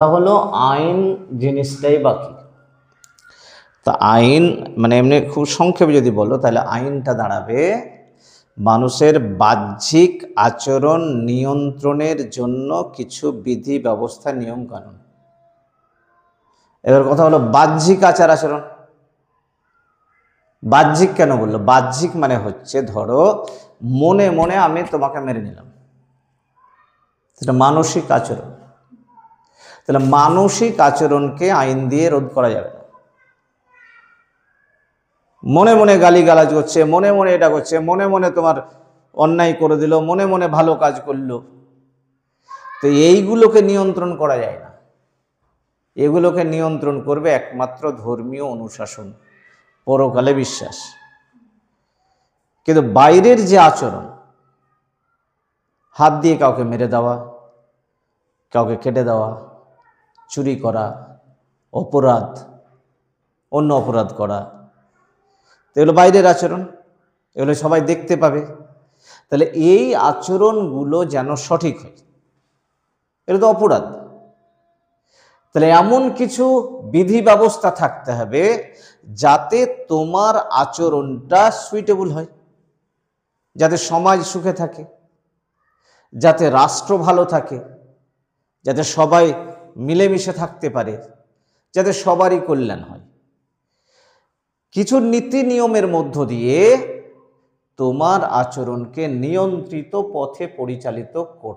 হলো আইন জিনিসটাই বাকি। তা আইন মানে এমনি খুব সংক্ষেপে যদি বলো তাহলে আইনটা দাঁড়াবে মানুষের বাহ্যিক আচরণ নিয়ন্ত্রণের জন্য কিছু বিধি ব্যবস্থা নিয়ম কানুন। এবার কথা হলো বাহ্যিক আচার আচরণ। বাহ্যিক কেন বললো? বাহ্যিক মানে হচ্ছে ধরো মনে মনে আমি তোমাকে মেরে নিলাম, সেটা মানসিক আচরণ। তাহলে মানসিক আচরণকে আইন দিয়ে রোধ করা যাবে না। মনে মনে গালিগালাজ করছে, মনে মনে এটা করছে, মনে মনে তোমার অন্যায় করে দিল, মনে মনে ভালো কাজ করলো, তো এইগুলোকে নিয়ন্ত্রণ করা যায় না। এগুলোকে নিয়ন্ত্রণ করবে একমাত্র ধর্মীয় অনুশাসন, পরকালে বিশ্বাস। কিন্তু বাইরের যে আচরণ, হাত দিয়ে কাউকে মেরে দেওয়া, কাউকে কেটে দেওয়া, চুরি করা, অপরাধ, অন্য অপরাধ করা, এগুলো বাইরের আচরণ, এগুলো সবাই দেখতে পাবে। তাহলে এই আচরণগুলো যেন সঠিক হয়, এটা তো অপরাধ। তাহলে এমন কিছু বিধি ব্যবস্থা থাকতে হবে যাতে তোমার আচরণটা সুইটেবল হয়, যাতে সমাজ সুখে থাকে, যাতে রাষ্ট্র ভালো থাকে, যাতে সবাই মিলেমিশে থাকতে পারে, যাতে সবারই কল্যাণ হয়। কিছু নীতি নিয়মের মধ্য দিয়ে তোমার আচরণকে নিয়ন্ত্রিত পথে পরিচালিত করতে